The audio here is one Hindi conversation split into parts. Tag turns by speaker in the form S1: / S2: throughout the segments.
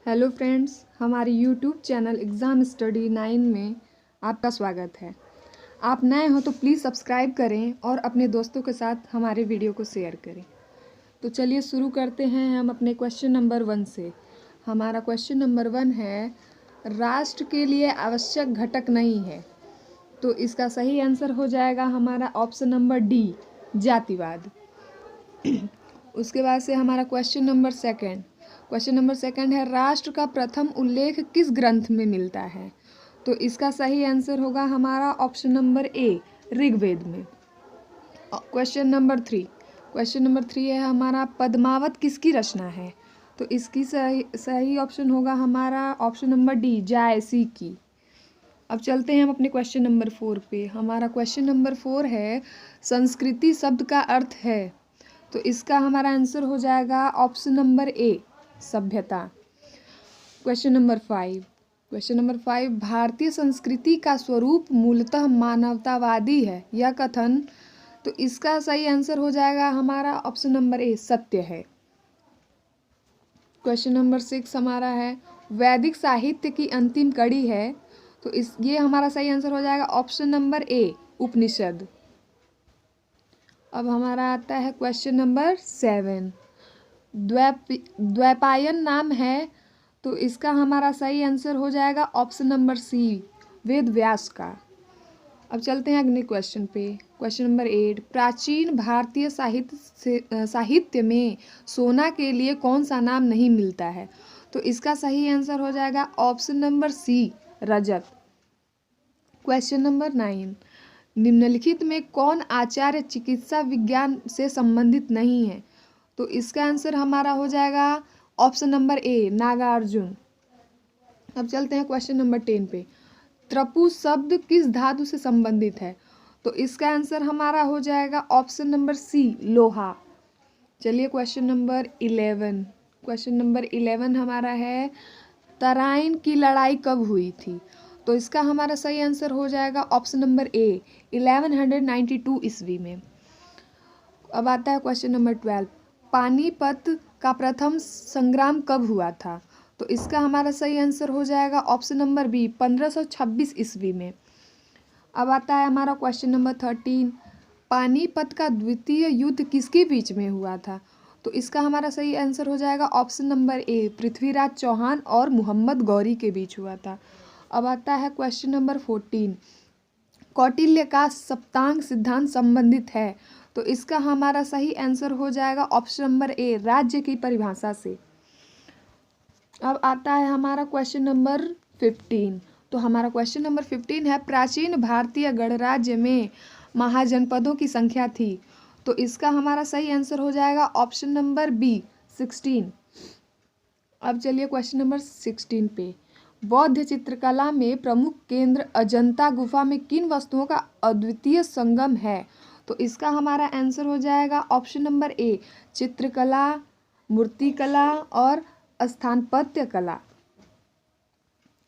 S1: हेलो फ्रेंड्स, हमारे यूट्यूब चैनल एग्ज़ाम स्टडी 9 में आपका स्वागत है। आप नए हो तो प्लीज़ सब्सक्राइब करें और अपने दोस्तों के साथ हमारे वीडियो को शेयर करें। तो चलिए शुरू करते हैं हम अपने क्वेश्चन नंबर 1 से। हमारा क्वेश्चन नंबर 1 है, राष्ट्र के लिए आवश्यक घटक नहीं है। तो इसका सही आंसर हो जाएगा हमारा ऑप्शन नंबर डी, जातिवाद। उसके बाद से हमारा क्वेश्चन नंबर सेकंड है, राष्ट्र का प्रथम उल्लेख किस ग्रंथ में मिलता है। तो इसका सही आंसर होगा हमारा ऑप्शन नंबर ए, ऋग्वेद में। क्वेश्चन नंबर थ्री है हमारा, पद्मावत किसकी रचना है। तो इसकी सही ऑप्शन होगा हमारा ऑप्शन नंबर डी, जायसी की। अब चलते हैं हम अपने क्वेश्चन नंबर 4 पे। हमारा क्वेश्चन नंबर 4 है, संस्कृति शब्द का अर्थ है। तो इसका हमारा आंसर हो जाएगा ऑप्शन नंबर ए, सभ्यता। क्वेश्चन नंबर 5, भारतीय संस्कृति का स्वरूप मूलतः मानवतावादी है, यह कथन। तो इसका सही आंसर हो जाएगा हमारा ऑप्शन नंबर ए, सत्य है। क्वेश्चन नंबर 6 हमारा है, वैदिक साहित्य की अंतिम कड़ी है। तो ये हमारा सही आंसर हो जाएगा ऑप्शन नंबर ए, उपनिषद। अब हमारा आता है क्वेश्चन नंबर 7, द्वैपायन नाम है। तो इसका हमारा सही आंसर हो जाएगा ऑप्शन नंबर सी, वेद व्यास का। अब चलते हैं अगले क्वेश्चन पे। क्वेश्चन नंबर 8, प्राचीन भारतीय साहित्य में सोना के लिए कौन सा नाम नहीं मिलता है। तो इसका सही आंसर हो जाएगा ऑप्शन नंबर सी, रजत। क्वेश्चन नंबर 9, निम्नलिखित में कौन आचार्य चिकित्सा विज्ञान से संबंधित नहीं है। तो इसका आंसर हमारा हो जाएगा ऑप्शन नंबर ए, नागार्जुन। अब चलते हैं क्वेश्चन नंबर 10 पे। त्रपु शब्द किस धातु से संबंधित है। तो इसका आंसर हमारा हो जाएगा ऑप्शन नंबर सी, लोहा। चलिए क्वेश्चन नंबर 11 हमारा है, तराइन की लड़ाई कब हुई थी। तो इसका हमारा सही आंसर हो जाएगा ऑप्शन नंबर ए, 1192 ईस्वी में। अब आता है क्वेश्चन नंबर 12, पानीपत का प्रथम संग्राम कब हुआ था। तो इसका हमारा सही आंसर हो जाएगा ऑप्शन नंबर बी, 1526 ईस्वी में। अब आता है हमारा क्वेश्चन नंबर 13, पानीपत का द्वितीय युद्ध किसके बीच में हुआ था। तो इसका हमारा सही आंसर हो जाएगा option number A, Prithviraj Chauhan और मोहम्मद गौरी के बीच हुआ था। अब आता है क्वेश्चन नंबर 14, कौटिल्य का सप्तांग सिद्धांत संबंधित है। तो इसका हमारा सही आंसर हो जाएगा ऑप्शन नंबर ए, राज्य की परिभाषा से। अब आता है हमारा क्वेश्चन नंबर 15। तो हमारा क्वेश्चन नंबर 15 है, प्राचीन भारतीय गणराज्य में महाजनपदों की संख्या थी। तो इसका हमारा सही आंसर हो जाएगा ऑप्शन नंबर बी, 16। अब चलिए क्वेश्चन नंबर 16 पे। बौद्ध चित्रकला में प्रमुख केंद्र अजंता गुफा में किन वस्तुओं का अद्वितीय संगम है। तो इसका हमारा आंसर हो जाएगा ऑप्शन नंबर ए, चित्रकला, मूर्तिकला और स्थापत्य कला।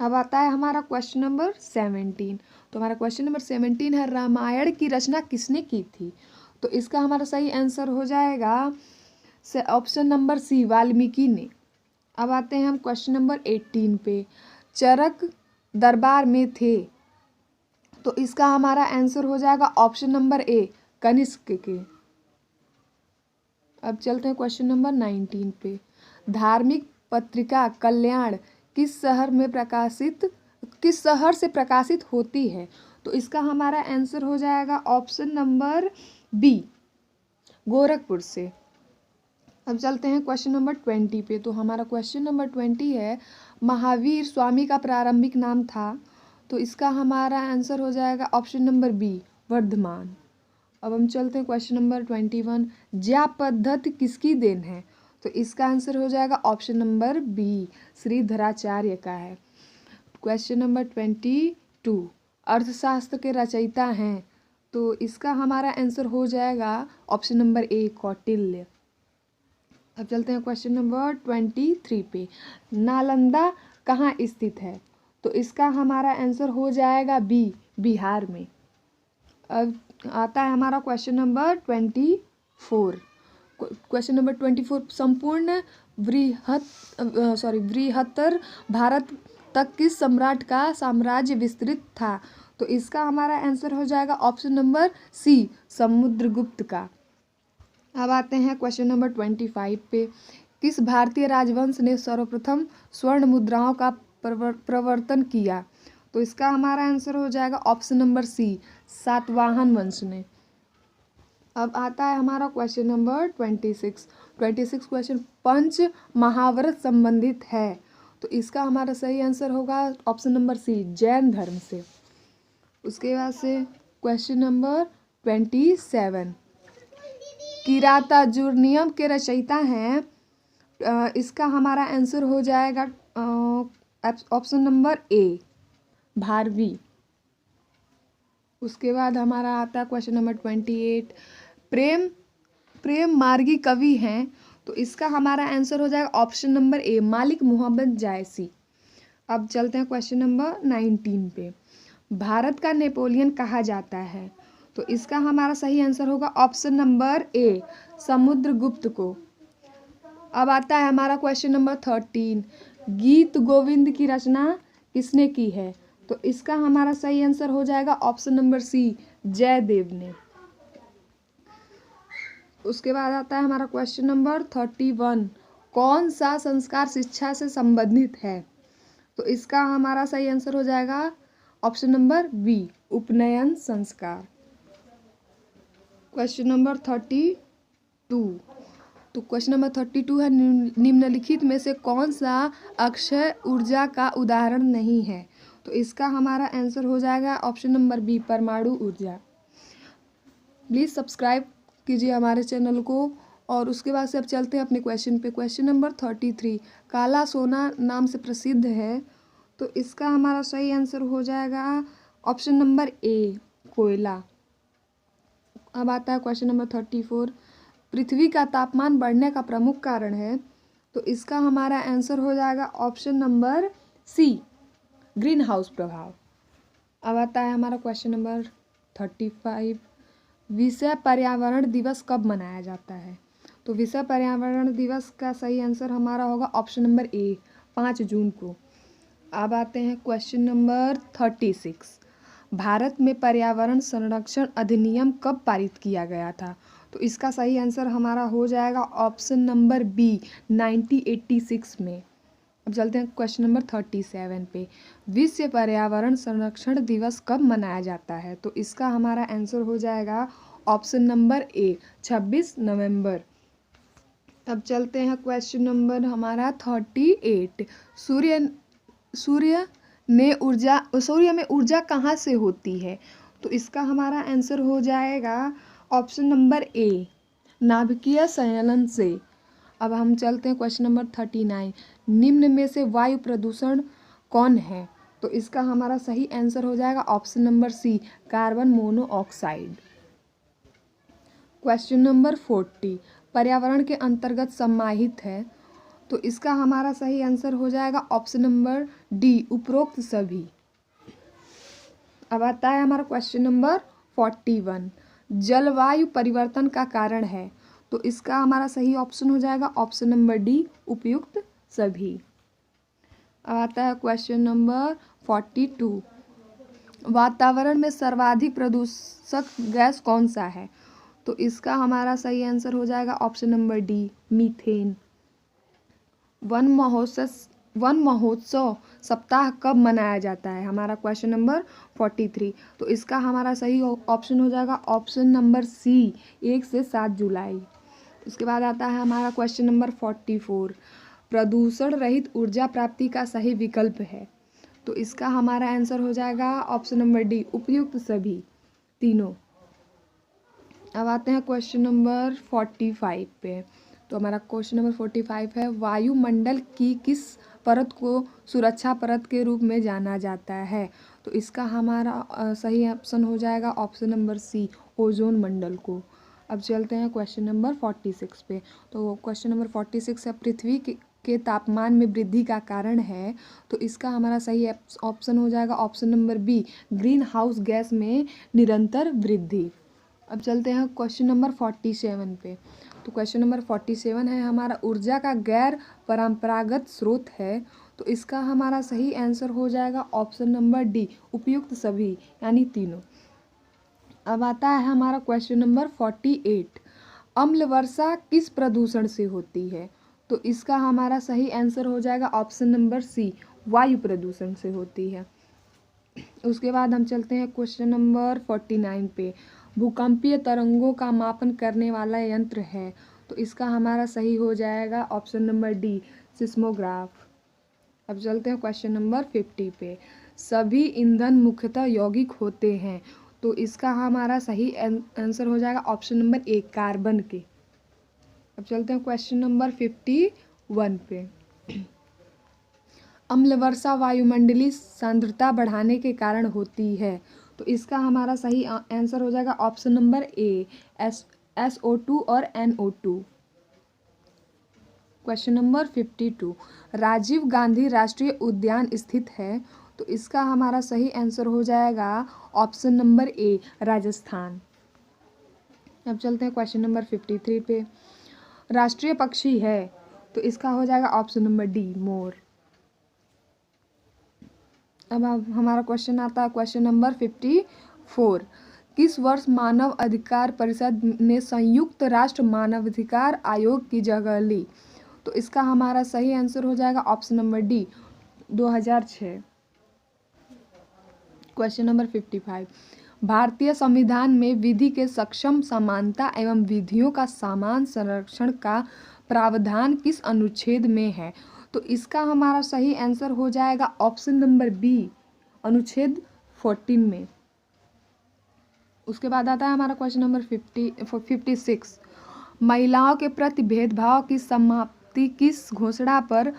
S1: अब आता है हमारा क्वेश्चन नंबर 17। तो हमारा क्वेश्चन नंबर 17 है, रामायण की रचना किसने की थी। तो इसका हमारा सही आंसर हो जाएगा ऑप्शन नंबर सी, वाल्मीकि ने। अब आते हैं हम क्वेश्चन नंबर 18 पे। चरक दरबार में थे। तो इसका हमारा आंसर हो जाएगा ऑप्शन नंबर ए, कनिष्क के। अब चलते हैं क्वेश्चन नंबर 19 पे। धार्मिक पत्रिका कल्याण किस शहर से प्रकाशित होती है। तो इसका हमारा आंसर हो जाएगा ऑप्शन नंबर बी, गोरखपुर से। अब चलते हैं क्वेश्चन नंबर 20 पे। तो हमारा क्वेश्चन नंबर 20 है, महावीर स्वामी का प्रारंभिक नाम था। तो इसका हमारा आंसर हो जाएगा ऑप्शन नंबर बी, वर्धमान। अब हम चलते हैं क्वेश्चन नंबर 21, ज्या पद्धति किसकी देन है। तो इसका आंसर हो जाएगा ऑप्शन नंबर बी, श्रीधराचार्य का है। क्वेश्चन नंबर 22, अर्थशास्त्र के रचयिता हैं। तो इसका हमारा आंसर हो जाएगा ऑप्शन नंबर ए, कौटिल्य। अब चलते हैं क्वेश्चन नंबर 23 पे। नालंदा कहाँ स्थित है। तो इसका हमारा आंसर हो जाएगा बी, बिहार में। अब आता है हमारा क्वेश्चन नंबर 24। क्वेश्चन नंबर 24, संपूर्ण बृहत्तर भारत तक किस सम्राट का साम्राज्य विस्तृत था? तो इसका हमारा आंसर हो जाएगा ऑप्शन नंबर सी, समुद्रगुप्त का। अब आते हैं क्वेश्चन नंबर 25 पे। किस भारतीय राजवंश ने सर्वप्रथम स्वर्ण मुद्राओं का प्रवर्तन किया? तो इसका हमारा आंसर हो जाएगा ऑप्शन नंबर सी, सातवाहन वंश ने। अब आता है हमारा क्वेश्चन नंबर 26 क्वेश्चन पंच महाव्रत संबंधित है। तो इसका हमारा सही आंसर होगा ऑप्शन नंबर सी, जैन धर्म से। उसके बाद से क्वेश्चन नंबर 27, किरातार्जुनीयम के रचयिता हैं, इसका हमारा आंसर हो जाएगा ऑप्शन नंबर ए, भारवी। उसके बाद हमारा आता है क्वेश्चन नंबर 28, प्रेम मार्गी कवि हैं। तो इसका हमारा आंसर हो जाएगा ऑप्शन नंबर ए, मालिक मोहम्मद जायसी। अब चलते हैं क्वेश्चन नंबर 19 पे। भारत का नेपोलियन कहा जाता है? तो इसका हमारा सही आंसर होगा ऑप्शन नंबर ए, समुद्रगुप्त को। अब आता है हमारा क्वेश्चन नंबर 13, गीत गोविंद की रचना किसने की है? तो इसका हमारा सही आंसर हो जाएगा ऑप्शन नंबर सी, जयदेव ने। उसके बाद आता है हमारा क्वेश्चन नंबर 31, कौन सा संस्कार शिक्षा से संबंधित है? तो इसका हमारा सही आंसर हो जाएगा ऑप्शन नंबर बी, उपनयन संस्कार। क्वेश्चन नंबर 32, तो क्वेश्चन नंबर 32 है, निम्नलिखित में से कौन सा अक्षय ऊर्जा का उदाहरण नहीं है? तो इसका हमारा आंसर हो जाएगा ऑप्शन नंबर बी, परमाणु ऊर्जा। प्लीज़ सब्सक्राइब कीजिए हमारे चैनल को। और उसके बाद से अब चलते हैं अपने क्वेश्चन पे। क्वेश्चन नंबर 33, काला सोना नाम से प्रसिद्ध है। तो इसका हमारा सही आंसर हो जाएगा ऑप्शन नंबर ए, कोयला। अब आता है क्वेश्चन नंबर 34, पृथ्वी का तापमान बढ़ने का प्रमुख कारण है। तो इसका हमारा आंसर हो जाएगा option number C, greenhouse प्रभाव। अब आता है हमारा क्वेश्चन नंबर 35, विश्व पर्यावरण दिवस कब मनाया जाता है? तो विश्व पर्यावरण दिवस का सही आंसर हमारा होगा ऑप्शन नंबर ए, 5 जून को। अब आते हैं क्वेश्चन नंबर 36, भारत में पर्यावरण संरक्षण अधिनियम कब पारित किया गया था? तो इसका सही आंसर हमारा हो जाएगा ऑप्शन नंबर बी, 1986 में। अब चलते हैं क्वेश्चन नंबर 37 पे। विश्व पर्यावरण संरक्षण दिवस कब मनाया जाता है? तो इसका हमारा आंसर हो जाएगा ऑप्शन नंबर ए, 26 नवंबर। अब चलते हैं क्वेश्चन नंबर हमारा 38, सूर्य में ऊर्जा कहाँ से होती है? तो इसका हमारा आंसर हो जाएगा ऑप्शन नंबर ए, नाभिकीय संयलन से। अब हम चलते हैं क्वेश्चन नंबर 39, निम्न में से वायु प्रदूषण कौन है? तो इसका हमारा सही आंसर हो जाएगा option number C, carbon monoxide. Question number 40, पर्यावरण के अंतर्गत समाहित है। तो इसका हमारा सही आंसर हो जाएगा ऑप्शन नंबर डी, उपरोक्त सभी। अब आता है हमारा क्वेश्चन नंबर 41, जलवायु परिवर्तन का कारण है। तो इसका हमारा सही ऑप्शन हो जाएगा ऑप्शन नंबर डी, उपयुक्त सभी। अब आता है क्वेश्चन नंबर 42, वातावरण में सर्वाधिक प्रदूषक गैस कौन सा है? तो इसका हमारा सही आंसर हो जाएगा option number D, methane. One महोत्सव सप्ताह कब मनाया जाता है? हमारा क्वेश्चन नंबर 43। तो इसका हमारा सही ऑप्शन हो जाएगा ऑप्शन नंबर सी, 1 से 7 जुलाई। उसके बाद आता है हमारा क्वेश्चन नंबर 44, प्रदूषण रहित ऊर्जा प्राप्ति का सही विकल्प है। तो इसका हमारा आंसर हो जाएगा ऑप्शन नंबर डी, उपयुक्त सभी तीनों। अब आते हैं क्वेश्चन नंबर 45 पे। तो हमारा क्वेश्चन नंबर 45 है, वायुमंडल की किस परत को सुरक्षा परत के रूप में जाना जाता है? तो इसका हमारा सही ऑप्शन हो जाएगा ऑप्शन नंबर सी, ओजोन मंडल को। अब चलते हैं क्वेश्चन नंबर 46 पे। तो क्वेश्चन नंबर 46 है, पृथ्वी के तापमान में वृद्धि का कारण है। तो इसका हमारा सही ऑप्शन हो जाएगा option number B, greenhouse gas में निरंतर वृद्धि। अब चलते हैं क्वेश्चन नंबर 47 पे। तो क्वेश्चन नंबर 47 है हमारा, ऊर्जा का गैर परंपरागत स्रोत है। तो इसका हमारा सही आंसर हो जाएगा ऑप्शन नंबर डी, उपयुक्त सभी, यानी तीनों। अब आता है हमारा क्वेश्चन नंबर 48, अम्ल वर्षा किस प्रदूषण से होती है? तो इसका हमारा सही आंसर हो जाएगा ऑप्शन नंबर सी, वायु प्रदूषण से होती है। उसके बाद हम चलते हैं क्वेश्चन नंबर 49 पे, भूकंपीय तरंगों का मापन करने वाला यंत्र है। तो इसका हमारा सही हो जाएगा ऑप्शन नंबर डी, सिस्मोग्राफ। अब चलते हैं क्वेश्चन नंबर 50 पे, सभी ईंधन मुख्यतः यौगिक होते हैं। तो इसका हमारा सही आंसर हो जाएगा ऑप्शन नंबर ए, कार्बन के। अब चलते हैं क्वेश्चन नंबर 51 पे, अम्ल वर्षा वायुमंडलीय सांद्रता बढ़ाने के कारण होती है। तो इसका हमारा सही आंसर हो जाएगा ऑप्शन नंबर ए, SO2 और NO2। Question number 52, Rajiv Gandhi राष्ट्रीय उद्यान स्थित है। तो इसका हमारा सही आंसर हो जाएगा ऑप्शन नंबर ए, राजस्थान। अब चलते हैं क्वेश्चन नंबर 53 पे, राष्ट्रीय पक्षी है। तो इसका हो जाएगा ऑप्शन नंबर डी, मोर। अब हमारा क्वेश्चन आता है क्वेश्चन नंबर 54, किस वर्ष मानव अधिकार परिषद ने संयुक्त राष्ट्र मानवाधिकार आयोग की जगह ली? तो इसका हमारा सही आंसर हो जाएगा option number D, 2006। Question number 55, भारतीय संविधान में विधि के सक्षम समानता एवं विधियों का समान संरक्षण का प्रावधान किस अनुच्छेद में है? तो इसका हमारा सही आंसर हो जाएगा ऑप्शन नंबर बी, अनुच्छेद 14 में। उसके बाद आता है हमारा क्वेश्चन नंबर 56, महिलाओं के प्रति भेदभाव की समाप्ति किस घोषणा पर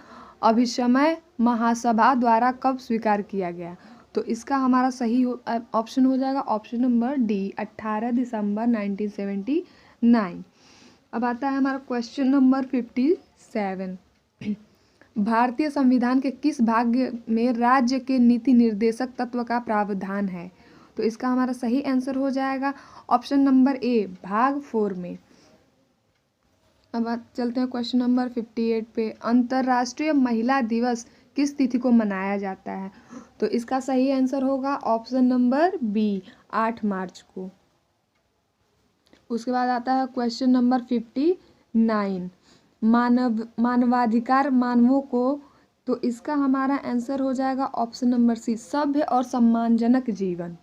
S1: अभिसमय महासभा द्वारा कब स्वीकार किया गया? तो इसका हमारा सही ऑप्शन हो जाएगा ऑप्शन नंबर डी, 18 दिसंबर 1979। अब आता है हमारा क्वेश्चन नंबर 57, भारतीय संविधान के किस भाग में राज्य के नीति निर्देशक तत्व का प्रावधान है? तो इसका हमारा सही आंसर हो जाएगा ऑप्शन नंबर ए, भाग 4 में। अब चलते हैं क्वेश्चन नंबर 58 पे, अंतर्राष्ट्रीय महिला दिवस किस तिथि को मनाया जाता है? तो इसका सही आंसर होगा ऑप्शन नंबर बी, 8 मार्च को। उसके बाद आता है क्वेश्चन नंबर 59, मानवाधिकार मानवों को। तो इसका हमारा आंसर हो जाएगा ऑप्शन नंबर सी, सभ्य और सम्मानजनक जीवन।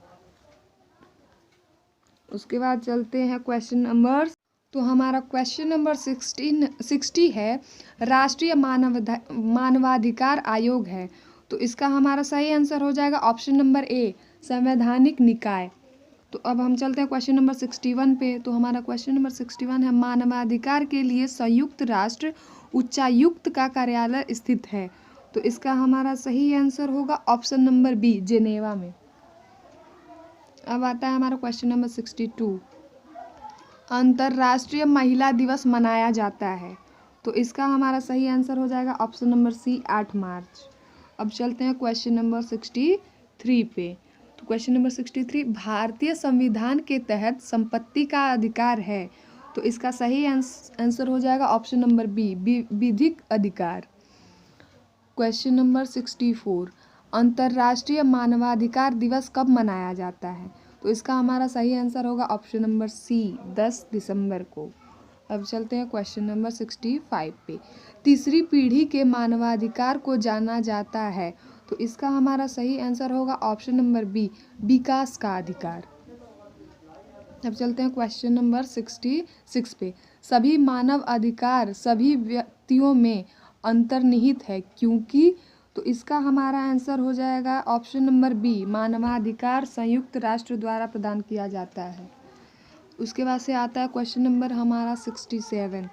S1: उसके बाद चलते हैं क्वेश्चन नंबर, तो हमारा क्वेश्चन नंबर 60 है, राष्ट्रीय मानवाधिकार आयोग है। तो इसका हमारा सही आंसर हो जाएगा ऑप्शन नंबर ए, संवैधानिक निकाय। तो अब हम चलते हैं क्वेश्चन नंबर 61 पे। तो हमारा क्वेश्चन नंबर 61 है, मानवाधिकार के लिए संयुक्त राष्ट्र उच्चायुक्त का कार्यालय स्थित है। तो इसका हमारा सही आंसर होगा ऑप्शन नंबर बी, जेनेवा में। अब आता है हमारा क्वेश्चन नंबर 62, अंतर्राष्ट्रीय महिला दिवस मनाया जाता है। तो इसका हमारा सही आंसर हो जाएगा ऑप्शन नंबर सी, 8 मार्च। अब चलते हैं क्वेश्चन नंबर 63 पे। तो क्वेश्चन नंबर 63, भारतीय संविधान के तहत संपत्ति का अधिकार है। तो इसका सही आंसर हो जाएगा ऑप्शन नंबर बी, विधिक अधिकार। क्वेश्चन नंबर 64, अंतर्राष्ट्रीय मानवाधिकार दिवस कब मनाया जाता है? तो इसका हमारा सही आंसर होगा ऑप्शन नंबर सी, 10 दिसंबर को। अब चलते हैं क्वेश्चन नंबर 65 पे, तीसरी पीढ़ी के मानवाधिकार को जाना जाता है। तो इसका हमारा सही आंसर होगा ऑप्शन नंबर बी, विकास का अधिकार। अब चलते हैं क्वेश्चन नंबर 66 पे, सभी मानव अधिकार सभी व्यक्तियों में अंतर्निहित है क्योंकि। तो इसका हमारा आंसर हो जाएगा ऑप्शन नंबर बी, मानवाधिकार संयुक्त राष्ट्र द्वारा प्रदान किया जाता है। उसके बाद से आता है क्वेश्चन नंबर हमारा 67।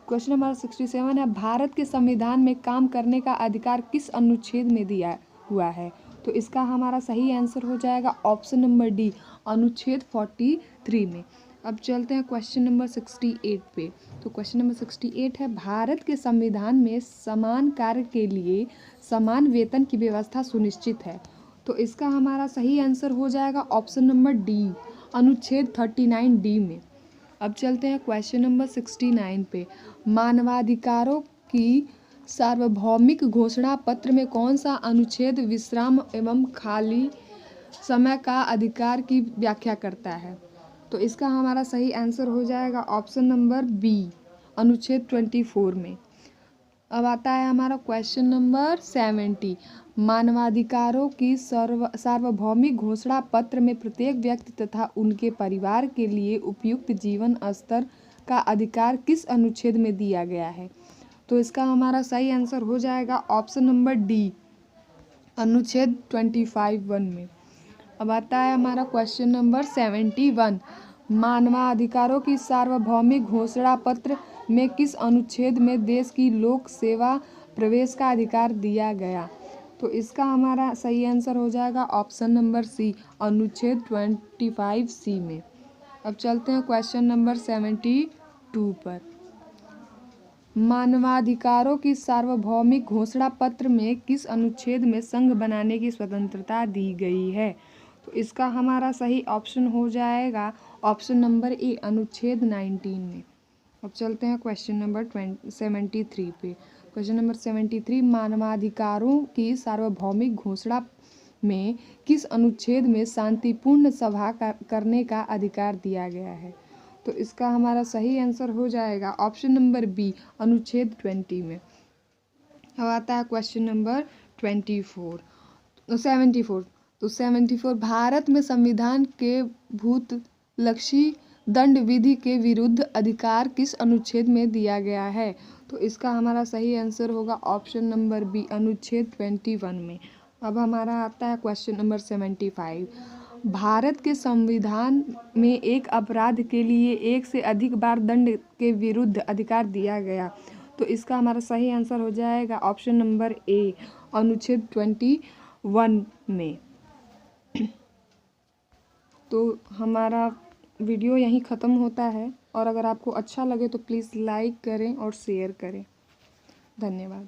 S1: क्वेश्चन नंबर 67 है, भारत के संविधान में काम करने का अधिकार किस अनुच्छेद में दिया हुआ है? तो इसका हमारा सही आंसर हो जाएगा ऑप्शन नंबर डी, अनुच्छेद 43 में। अब चलते हैं क्वेश्चन नंबर 68 पे। तो क्वेश्चन नंबर 68 है, भारत के संविधान में समान कार्य के लिए समान वेतन की व्यवस्था सुनिश्चित है। तो इसका हमारा सही आंसर हो जाएगा ऑप्शन नंबर डी, अनुच्छेद 39D में। अब चलते हैं क्वेश्चन नंबर 69 पे। मानवाधिकारों की सार्वभौमिक घोषणा पत्र में कौन सा अनुच्छेद विश्राम एवं खाली समय का अधिकार की व्याख्या करता है? तो इसका हमारा सही आंसर हो जाएगा ऑप्शन नंबर बी, अनुच्छेद 24 में। अब आता है हमारा क्वेश्चन नंबर 70। मानवाधिकारों की सार्वभौमिक घोषणा पत्र में प्रत्येक व्यक्ति तथा उनके परिवार के लिए उपयुक्त जीवन स्तर का अधिकार किस अनुच्छेद में दिया गया है? तो इसका हमारा सही आंसर हो जाएगा ऑप्शन नंबर डी, अनुच्छेद 25(1) में। अब आता है हमारा क्वेश्चन नंबर 71। मानवाधिकारों की सार्वभौमिक घोषणा पत्र में किस अनुच्छेद में देश की लोक सेवा प्रवेश का अधिकार दिया गया? तो इसका हमारा सही आंसर हो जाएगा ऑप्शन नंबर सी, अनुच्छेद 25C में। अब चलते हैं क्वेश्चन नंबर 72 पर। मानवाधिकारों की सार्वभौमिक घोषणा पत्र में किस अनुच्छेद में संघ बनाने की स्वतंत्रता दी गई है? तो इसका हमारा सही ऑप्शन हो जाएगा ऑप्शन नंबर ए, अनुच्छेद 19 में। अब चलते हैं क्वेश्चन नंबर 73 पे। Question number 73। मानवाधिकारों की सार्वभौमिक घोषणा में किस अनुच्छेद में शांतिपूर्ण सभा करने का अधिकार दिया गया है? तो इसका हमारा सही आंसर हो जाएगा ऑप्शन नंबर बी, अनुच्छेद 20 में। अब आता है क्वेश्चन नंबर 74। तो 74। भारत में संविधान के भूतलक्षी दंड विधि के विरुद्ध अधिकार किस अनुच्छेद में दिया गया है? तो इसका हमारा सही आंसर होगा ऑप्शन नंबर बी, अनुच्छेद 21 में। अब हमारा आता है क्वेश्चन नंबर 75। भारत के संविधान में एक अपराध के लिए एक से अधिक बार दंड के विरुद्ध अधिकार दिया गया। तो इसका हमारा सही आंसर हो जाएगा ऑप्शन नंबर ए, अनुच्छेद 21 में। तो हमारा वीडियो यहीं ख़त्म होता है, और अगर आपको अच्छा लगे तो प्लीज़ लाइक करें और शेयर करें। धन्यवाद।